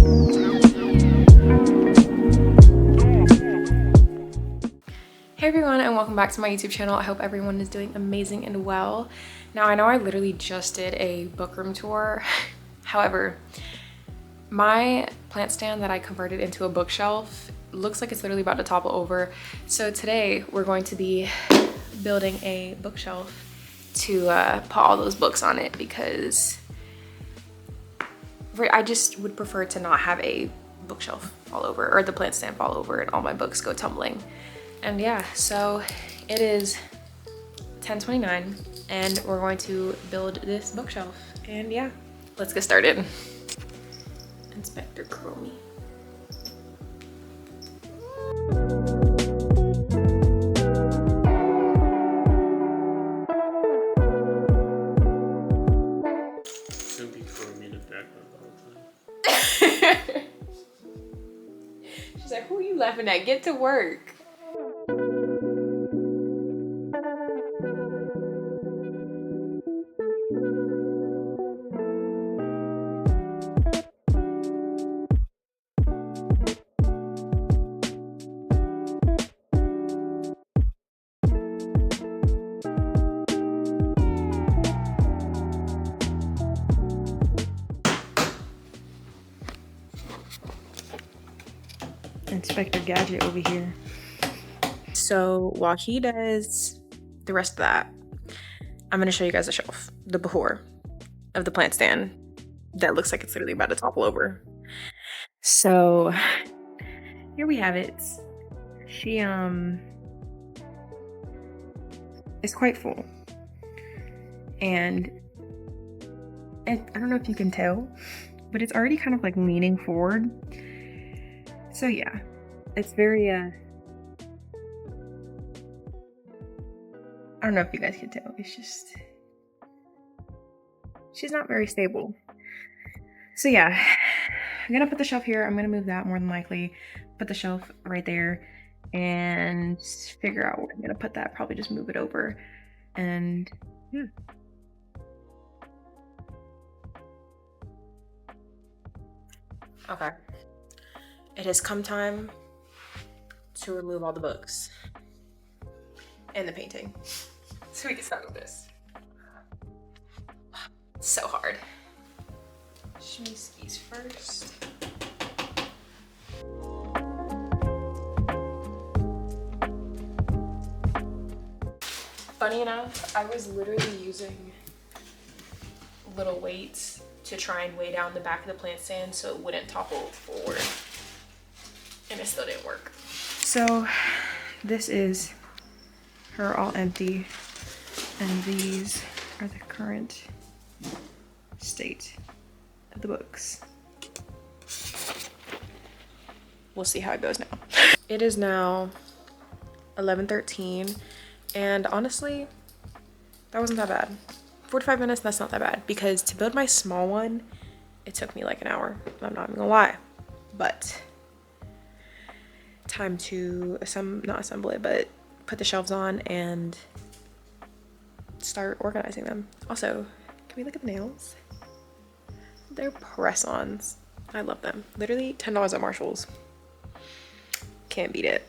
Hey everyone, and welcome back to my YouTube channel. I hope everyone is doing amazing and well. Now I know I literally just did a book room tour. However, my plant stand that I converted into a bookshelf looks like it's literally about to topple over. So today we're going to be building a bookshelf to put all those books on it, because I just would prefer to not have a bookshelf fall over or the plant stand fall over and all my books go tumbling. And yeah, so it is 10:29 and we're going to build this bookshelf. And yeah, let's get started. Inspector Chromie. It's gonna be Chromie in the background all the time. She's like, who are you laughing at? Get to work. Inspector Gadget over here. So while he does the rest of that, I'm gonna show you guys the shelf, the before of the plant stand that looks like it's literally about to topple over. So here we have it. She is quite full, and I don't know if you can tell, but it's already kind of like leaning forward. So yeah, it's very I don't know if you guys can tell. It's just, she's not very stable. So yeah, I'm gonna put the shelf here. I'm gonna move that more than likely. Put the shelf right there and figure out where I'm gonna put that. Probably just move it over. And yeah. Okay. It has come time to remove all the books and the painting. So we can start with this. It's so hard. Shimmy skis first. Funny enough, I was literally using little weights to try and weigh down the back of the plant stand so it wouldn't topple forward. And it still didn't work. So this is her all empty, and these are the current state of the books. We'll see how it goes now. It is now 11:13, and honestly, that wasn't that bad. 45 minutes, that's not that bad, because to build my small one, it took me like an hour. I'm not even gonna lie. But time to not assemble it, but put the shelves on and start organizing them. Also, can we look at the nails? They're press-ons. I love them. Literally $10 at Marshall's. Can't beat it.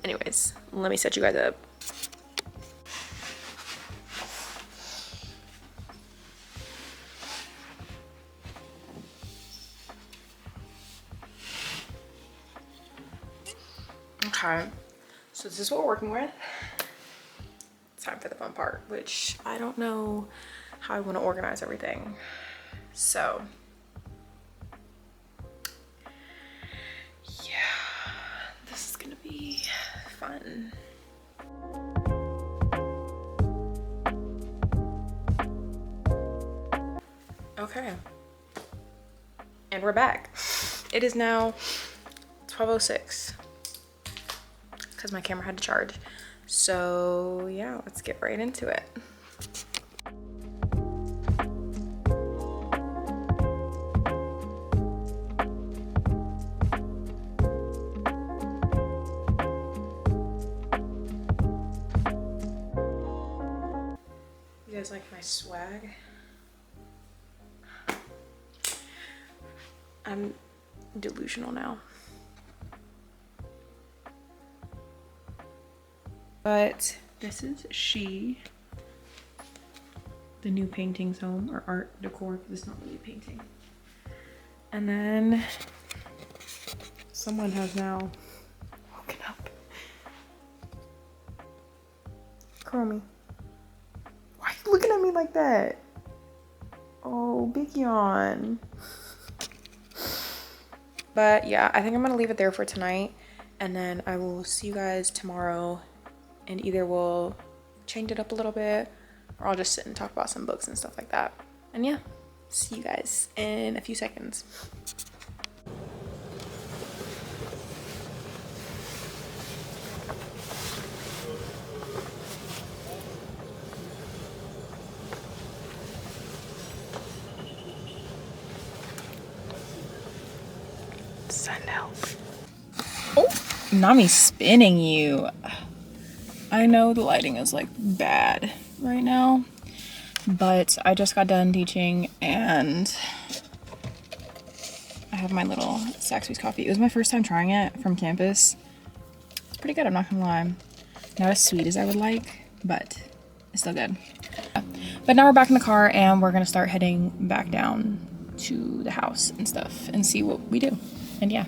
Anyways, let me set you guys up. Okay, so this is what we're working with. It's time for the fun part, which I don't know how I want to organize everything. So yeah, this is gonna be fun. Okay, and we're back. It is now 12:06 because my camera had to charge. So yeah, let's get right into it. You guys like my swag? I'm delusional now. But this is the new paintings home, or art decor, because it's not really a painting. And then someone has now woken up. Chromie, why are you looking at me like that? Oh, big yawn. But yeah, I think I'm gonna leave it there for tonight, and then I will see you guys tomorrow, and either we'll change it up a little bit, or I'll just sit and talk about some books and stuff like that. And yeah, see you guys in a few seconds. Send help. Oh, Nami spinning you. I know the lighting is like bad right now, but I just got done teaching and I have my little Saxby's coffee. It was my first time trying it from campus. It's pretty good, I'm not gonna lie. Not as sweet as I would like, but it's still good. But now we're back in the car and we're gonna start heading back down to the house and stuff and see what we do. And yeah.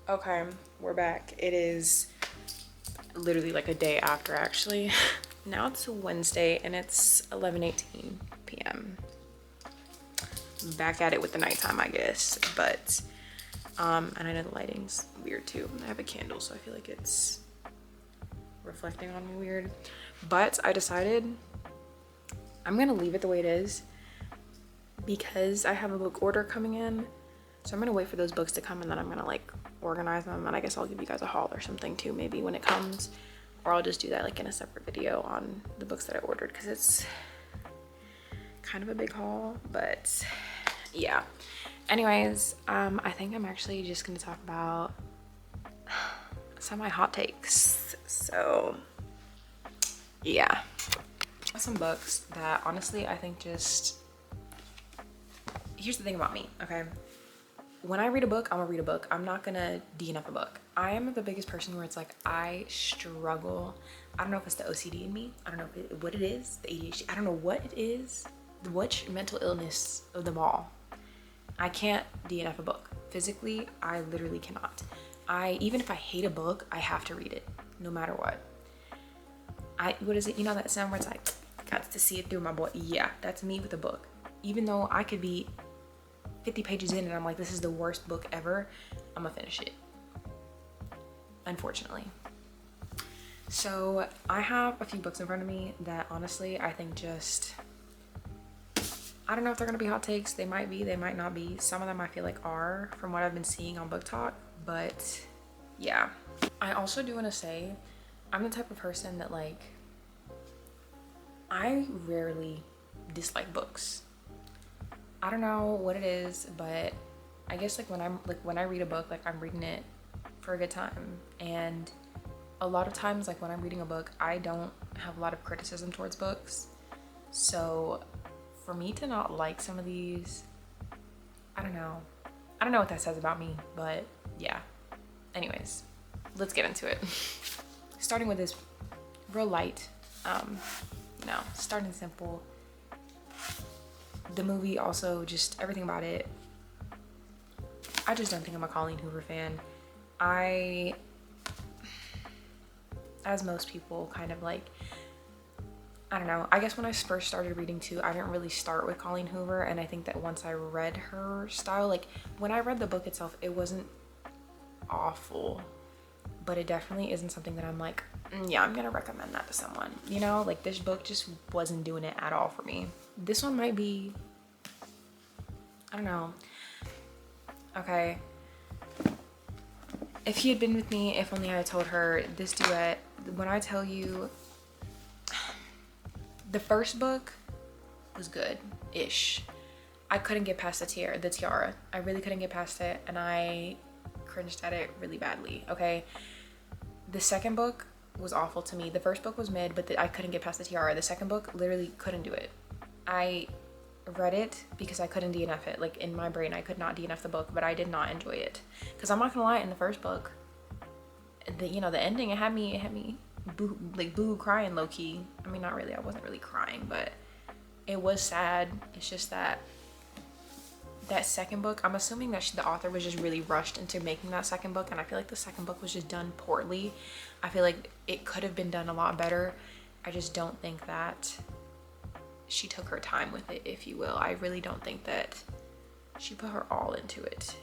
Okay, we're back. It is literally like a day after, actually. Now it's Wednesday and it's 11:18 p.m. Back at it with the nighttime, I guess. But and I know the lighting's weird too. I have a candle, so I feel like it's reflecting on me weird. But I decided I'm gonna leave it the way it is because I have a book order coming in. So I'm gonna wait for those books to come and then I'm gonna like organize them, and I guess I'll give you guys a haul or something too, maybe when it comes, or I'll just do that like in a separate video on the books that I ordered, because it's kind of a big haul. But yeah, anyways, I think I'm actually just gonna talk about some of my hot takes. So yeah, some books that honestly I think just, here's the thing about me, okay? When I read a book, I'm gonna read a book. I'm not gonna DNF a book. I am the biggest person where it's like I struggle. I don't know if it's the OCD in me. I don't know what it is, the ADHD. I don't know what it is, which mental illness of them all. I can't DNF a book. Physically, I literally cannot. Even if I hate a book, I have to read it, no matter what. What is it? You know that sound where it's like, got to see it through my boy. Yeah, that's me with a book. Even though I could be 50 pages in and I'm like, this is the worst book ever, I'm gonna finish it, unfortunately. So I have a few books in front of me that honestly I think just, I don't know if they're gonna be hot takes. They might be, they might not be. Some of them I feel like are, from what I've been seeing on Book Talk. But yeah, I also do want to say I'm the type of person that like, I rarely dislike books. I don't know what it is, but I guess like when I read a book, like I'm reading it for a good time. And a lot of times, like when I'm reading a book, I don't have a lot of criticism towards books. So for me to not like some of these, I don't know what that says about me, but yeah. Anyways, let's get into it. Starting with this real light, starting simple. The movie also, just everything about it, I just don't think I'm a Colleen Hoover fan. As most people, kind of like, I don't know, I guess when I first started reading too, I didn't really start with Colleen Hoover, and I think that once I read her style, like when I read the book itself, it wasn't awful, but it definitely isn't something that I'm like, yeah, I'm gonna recommend that to someone, you know? Like this book just wasn't doing it at all for me. This one might be, I don't know. Okay, if he had been with me, if only I had told her, this duet, when I tell you, the first book was good-ish. I couldn't get past the tiara. I really couldn't get past it, and I cringed at it really badly, okay? The second book, was awful to me. The first book was mid, but I couldn't get past the tiara. The second book, literally couldn't do it. I read it because I couldn't DNF it. Like, in my brain, I could not DNF the book, but I did not enjoy it. Because I'm not gonna lie, in the first book, the ending, it had me boo crying low key. I mean, not really. I wasn't really crying, but it was sad. It's just that second book, I'm assuming that the author was just really rushed into making that second book, and I feel like the second book was just done poorly. I feel like it could have been done a lot better. I just don't think that she took her time with it, if you will. I really don't think that she put her all into it.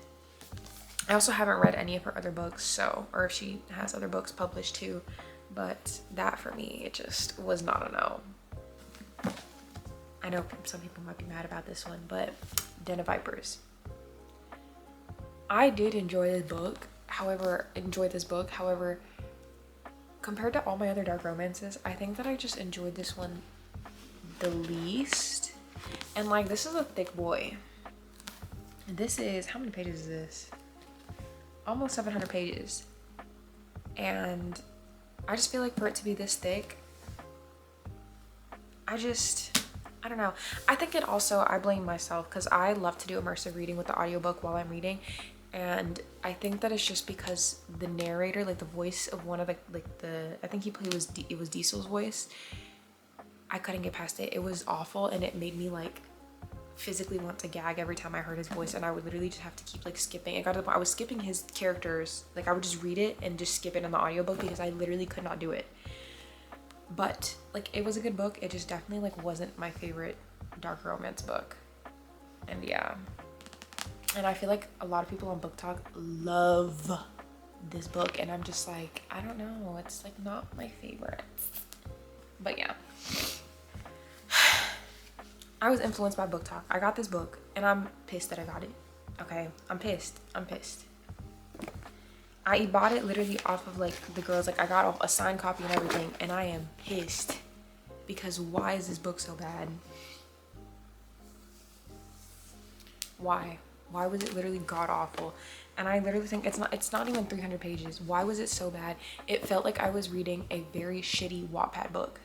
I also haven't read any of her other books, or if she has other books published too, but that for me, it just was not a no. I know some people might be mad about this one, but Den of Vipers. I did enjoy this book. However, compared to all my other dark romances, I think that I just enjoyed this one the least. And like, this is a thick boy. This is, how many pages is this? Almost 700 pages. And I just feel like for it to be this thick, I don't know. I think it also, I blame myself because I love to do immersive reading with the audiobook while I'm reading. And I think that it's just because the narrator, like the voice of one of I think it was Diesel's voice. I couldn't get past it. It was awful, and it made me like physically want to gag every time I heard his voice, and I would literally just have to keep like skipping. It got to the point I was skipping his characters. Like, I would just read it and just skip it in the audiobook because I literally could not do it. But like, it was a good book. It just definitely like wasn't my favorite dark romance book. And yeah. And I feel like a lot of people on Book Talk love this book, and I'm just like, I don't know, it's like not my favorite. But yeah. I was influenced by Book Talk. I got this book and I'm pissed that I got it. Okay, I'm pissed. I bought it literally off of like the girls. Like, I got a signed copy and everything, and I am pissed because why is this book so bad? Why was it literally god awful? And I literally think it's not even 300 pages. Why was it so bad? It felt like I was reading a very shitty Wattpad book.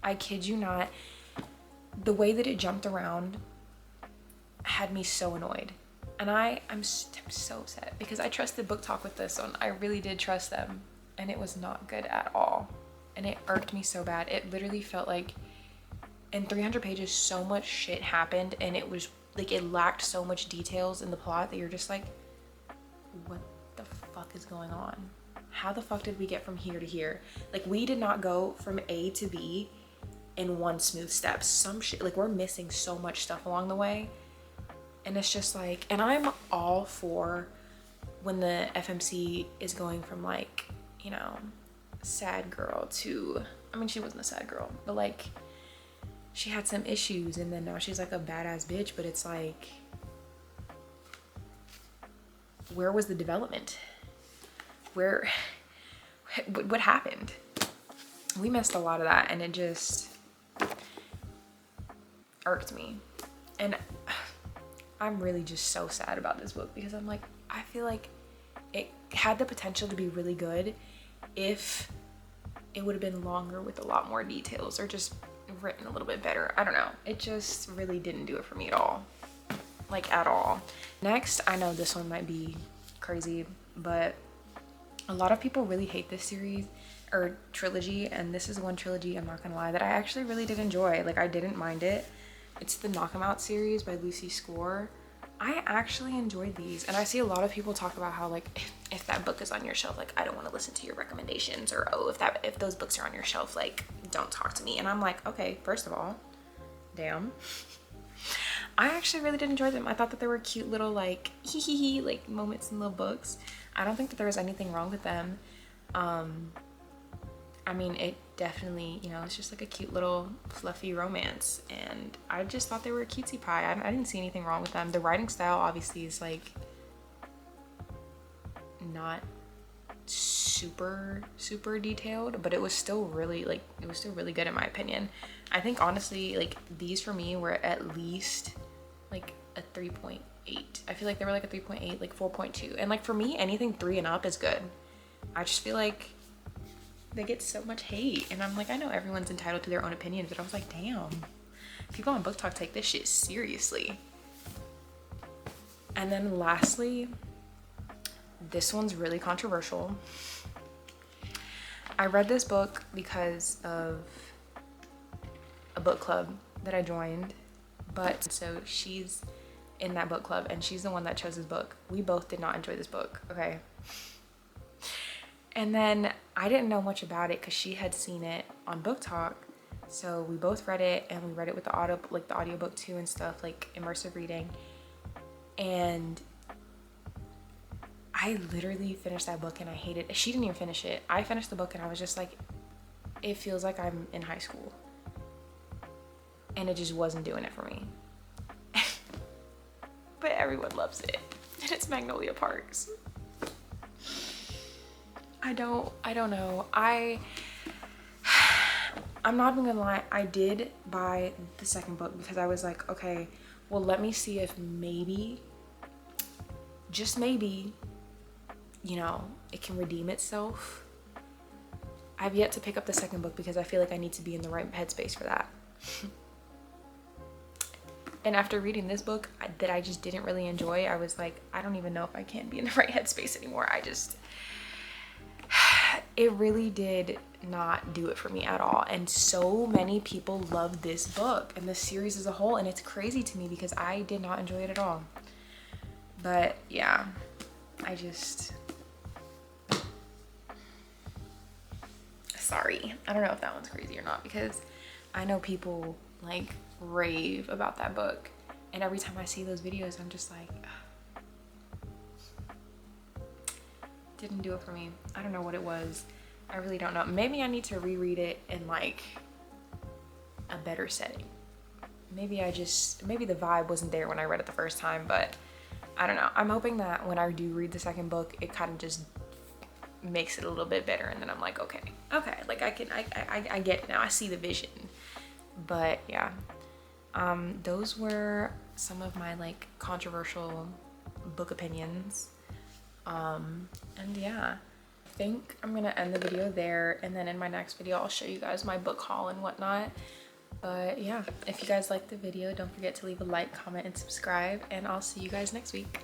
I kid you not. The way that it jumped around had me so annoyed. And I'm so upset because I trusted Book Talk with this one. I really did trust them, and it was not good at all. And it irked me so bad. It literally felt like in 300 pages, so much shit happened, and it was like, it lacked so much details in the plot that you're just like, what the fuck is going on? How the fuck did we get from here to here? Like, we did not go from A to B in one smooth step. Some shit, like, we're missing so much stuff along the way. And it's just like, and I'm all for when the FMC is going from like, you know, sad girl to, I mean, she wasn't a sad girl, but like, she had some issues, and then now she's like a badass bitch. But it's like, where was the development? What happened? We missed a lot of that, and it just irked me. And I'm really just so sad about this book because I'm like, I feel like it had the potential to be really good if it would have been longer with a lot more details, or just written a little bit better. I don't know. It just really didn't do it for me at all. Like, at all. Next, I know this one might be crazy, but a lot of people really hate this series or trilogy, and this is one trilogy, I'm not gonna lie, that I actually really did enjoy. Like, I didn't mind it. It's the Knock 'Em Out series by Lucy Score. I actually enjoyed these, and I see a lot of people talk about how, like, if that book is on your shelf, like, I don't want to listen to your recommendations, or oh, if those books are on your shelf, like, don't talk to me. And I'm like, okay, first of all, damn. I actually really did enjoy them. I thought that they were cute little, like, hee hee hee, like, moments in little books. I don't think that there was anything wrong with them. I mean, it definitely, you know, it's just like a cute little fluffy romance, and I just thought they were a cutesy pie. I didn't see anything wrong with them. The writing style obviously is like not super detailed, but it was still really, like, it was still really good in my opinion. I think honestly, like, these for me were at least like a 3.8. I feel like they were like a 3.8, like 4.2, and like for me, anything 3 and up is good. I just feel like they get so much hate. And I'm like, I know everyone's entitled to their own opinions, but I was like, damn, people on Book Talk take this shit seriously. And then lastly, this one's really controversial. I read this book because of a book club that I joined, but so she's in that book club and she's the one that chose this book. We both did not enjoy this book, okay? And then I didn't know much about it because she had seen it on Book Talk. So we both read it, and we read it with the audiobook too and stuff, like immersive reading. And I literally finished that book and I hated it. She didn't even finish it. I finished the book and I was just like, it feels like I'm in high school. And it just wasn't doing it for me. But everyone loves it. And it's Magnolia Parks. I don't know. I'm not even gonna lie, I did buy the second book because I was like, okay, well, let me see if maybe, just maybe, you know, it can redeem itself. I've yet to pick up the second book because I feel like I need to be in the right headspace for that. And after reading this book that I just didn't really enjoy, I was like, I don't even know if I can be in the right headspace anymore. It really did not do it for me at all. And so many people love this book and the series as a whole, and it's crazy to me because I did not enjoy it at all. But yeah, sorry, I don't know if that one's crazy or not, because I know people like rave about that book, and every time I see those videos I'm just like, ugh. Didn't do it for me. I don't know what it was. I really don't know. Maybe I need to reread it in like a better setting. Maybe the vibe wasn't there when I read it the first time, but I don't know. I'm hoping that when I do read the second book, it kind of just makes it a little bit better, and then I'm like, okay, like I get it now. I see the vision. But yeah, those were some of my like controversial book opinions. And yeah, I think I'm gonna end the video there, and then in my next video I'll show you guys my book haul and whatnot. But yeah, if you guys liked the video, don't forget to leave a like, comment, and subscribe, and I'll see you guys next week.